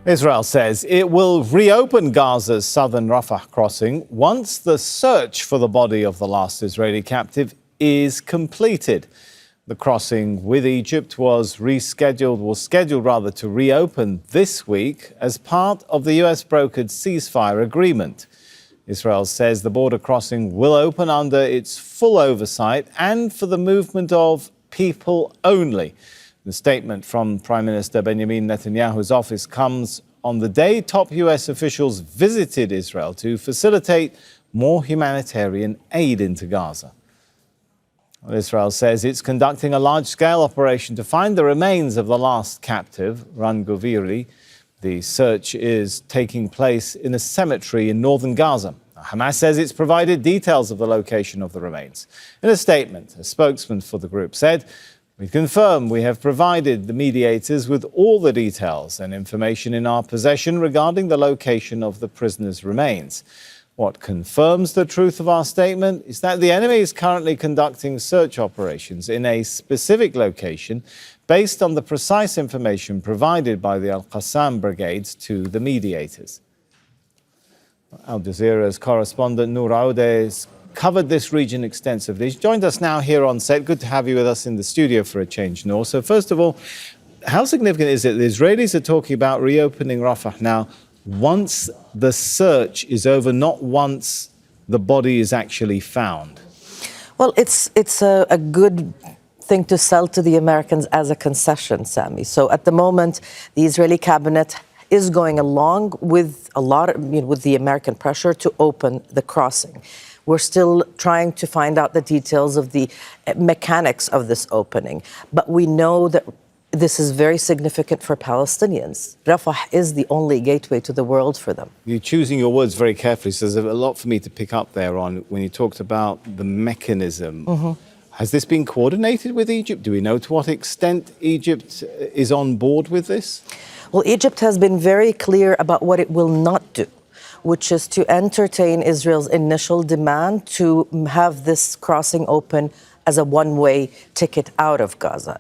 Israel says it will reopen Gaza's southern Rafah crossing once the search for the body of the last Israeli captive is completed. The crossing with Egypt was scheduled to reopen this week as part of the US brokered ceasefire agreement. Israel says the border crossing will open under its full oversight and for the movement of people only. The statement from Prime Minister Benjamin Netanyahu's office comes on the day top US officials visited Israel to facilitate more humanitarian aid into Gaza. Well, Israel says it's conducting a large-scale operation to find the remains of the last captive, Gvili. The search is taking place in a cemetery in northern Gaza. Hamas says it's provided details of the location of the remains. In a statement, a spokesman for the group said, "We confirm we have provided the mediators with all the details and information in our possession regarding the location of the prisoners' remains. What confirms the truth of our statement is that the enemy is currently conducting search operations in a specific location based on the precise information provided by the Qassam Brigades to the mediators." Al Jazeera's correspondent Nour Odeh has covered this region extensively. He's joined us now here on set. Good to have you with us in the studio for a change, Nour. So first of all, how significant is it the Israelis are talking about reopening Rafah now once the search is over, not once the body is actually found? Well, it's a good thing to sell to the Americans as a concession, Sammy. So at the moment, the Israeli cabinet is going along with with the American pressure to open the crossing. We're still trying to find out the details of the mechanics of this opening, but we know that this is very significant for Palestinians. Rafah is the only gateway to the world for them. You're choosing your words very carefully, so there's a lot for me to pick up there on when you talked about the mechanism. Has this been coordinated with Egypt? Do we know to what extent Egypt is on board with this? Well, Egypt has been very clear about what it will not do, which is to entertain Israel's initial demand to have this crossing open as a one-way ticket out of Gaza.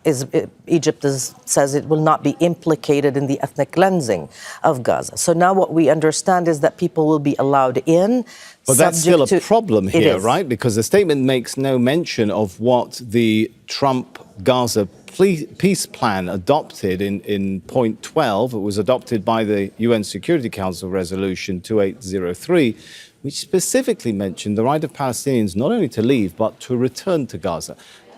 Egypt says it will not be implicated in the ethnic cleansing of Gaza. So now what we understand is that people will be allowed in. But that's still a problem here, right? Because the statement makes no mention of what the Trump-Gaza peace plan adopted in point 12. It was adopted by the UN Security Council Resolution 2803, which specifically mentioned the right of Palestinians not only to leave, but to return to Gaza.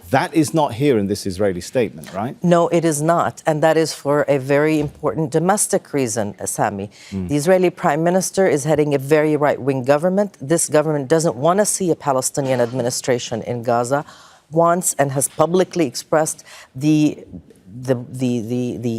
That is not here in this Israeli statement, right? No, it is not. And that is for a very important domestic reason, Sami. The Israeli Prime Minister is heading a very right-wing government. This government doesn't want to see a Palestinian administration in Gaza, wants and has publicly expressed the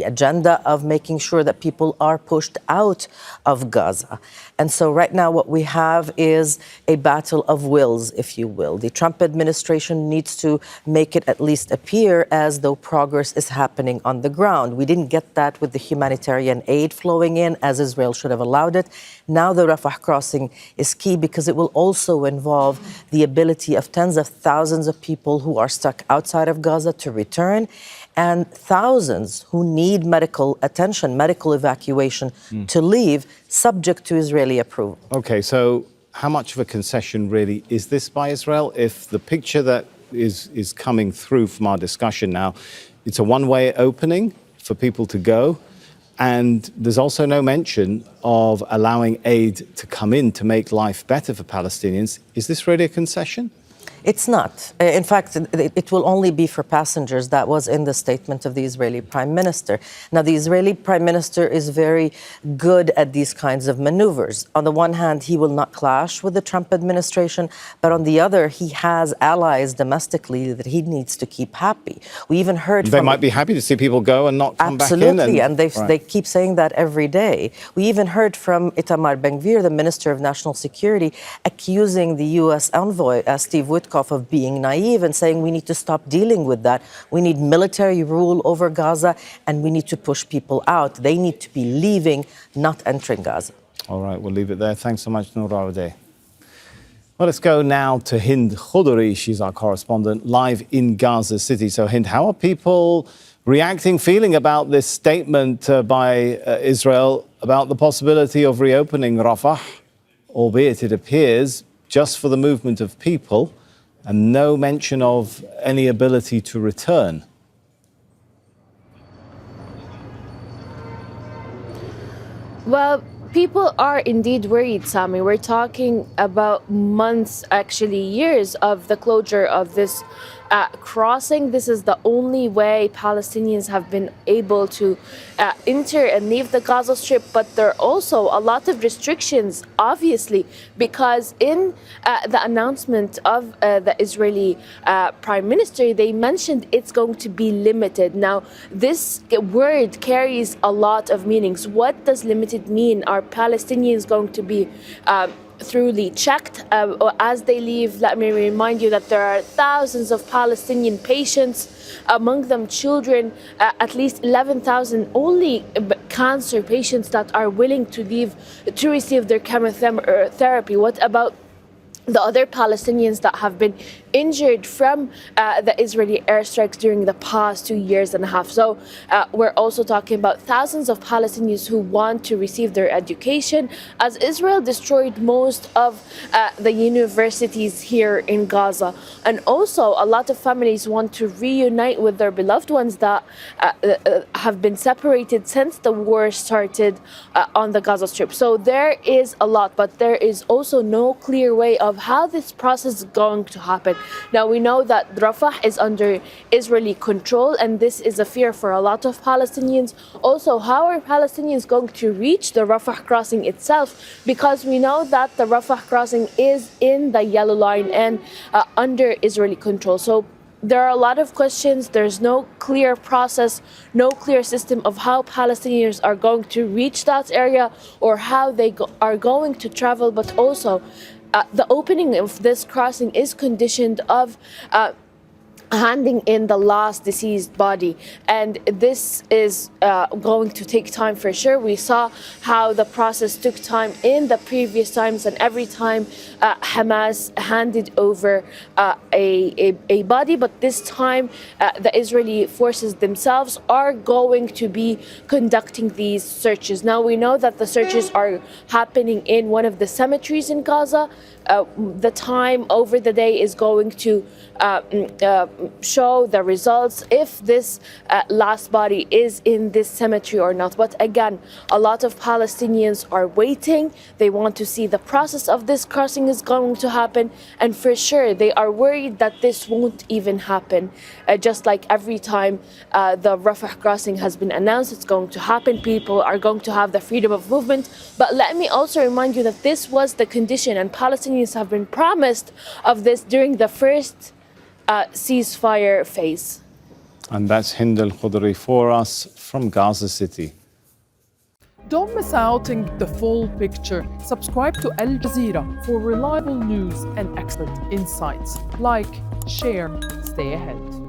agenda of making sure that people are pushed out of Gaza. And so right now what we have is a battle of wills, if you will. The Trump administration needs to make it at least appear as though progress is happening on the ground. We didn't get that with the humanitarian aid flowing in, as Israel should have allowed it. Now the Rafah crossing is key because it will also involve the ability of tens of thousands of people who are stuck outside of Gaza to return, and thousands who need medical attention, medical evacuation to leave, subject to Israeli approval. Okay, so how much of a concession really is this by Israel? If the picture that is coming through from our discussion now, it's a one-way opening for people to go, and there's also no mention of allowing aid to come in to make life better for Palestinians. Is this really a concession? It's not. In fact, it will only be for passengers. That was in the statement of the Israeli Prime Minister. Now, the Israeli Prime Minister is very good at these kinds of maneuvers. On the one hand, he will not clash with the Trump administration, but on the other, he has allies domestically that he needs to keep happy. We even heard They might be happy to see people go and not come back in. Absolutely, and they keep saying that every day. We even heard from Itamar Ben-Gvir, the Minister of National Security, accusing the U.S. envoy, Steve Witkoff, of being naive and saying we need to stop dealing with that. We need military rule over Gaza and we need to push people out. They need to be leaving, not entering Gaza. All right, we'll leave it there. Thanks so much, Nour Odeh. Well, let's go now to Hind Khoudary. She's our correspondent live in Gaza City. So, Hind, how are people reacting, feeling about this statement by Israel about the possibility of reopening Rafah, albeit it appears just for the movement of people and no mention of any ability to return. Well, people are indeed worried, Sami. We're talking about months, actually years, of the closure of this crossing. This is the only way Palestinians have been able to enter and leave the Gaza Strip, but there are also a lot of restrictions, obviously, because in the announcement of the Israeli Prime Minister, they mentioned it's going to be limited. Now, this word carries a lot of meanings. What does limited mean? Are Palestinians going to be thoroughly checked as they leave? Let me remind you that there are thousands of Palestinian patients, among them children, at least 11,000 only cancer patients that are willing to leave to receive their chemotherapy. What about the other Palestinians that have been injured from the Israeli airstrikes during the past 2.5 years? So we're also talking about thousands of Palestinians who want to receive their education, as Israel destroyed most of the universities here in Gaza. And also a lot of families want to reunite with their beloved ones that have been separated since the war started on the Gaza Strip. So there is a lot, but there is also no clear way of how this process is going to happen. Now, we know that Rafah is under Israeli control, and this is a fear for a lot of Palestinians. Also, how are Palestinians going to reach the Rafah crossing itself? Because we know that the Rafah crossing is in the yellow line and under Israeli control. So there are a lot of questions. There's no clear process, no clear system of how Palestinians are going to reach that area or how they are going to travel, but also the opening of this crossing is conditioned of handing in the last deceased body, and this is going to take time for sure. We saw how the process took time in the previous times, and every time Hamas handed over a body, but this time the Israeli forces themselves are going to be conducting these searches. Now, we know that the searches are happening in one of the cemeteries in Gaza. The time over the day is going to show the results if this last body is in this cemetery or not. But again, a lot of Palestinians are waiting. They want to see the process of this crossing is going to happen, and for sure they are worried that this won't even happen. Just like every time the Rafah crossing has been announced, it's going to happen. People are going to have the freedom of movement. But let me also remind you that this was the condition, and Palestinians have been promised of this during the first ceasefire phase. And that's Hind Khoudary for us from Gaza City. Don't miss out on the full picture. Subscribe to Al Jazeera for reliable news and expert insights. Like, share, stay ahead.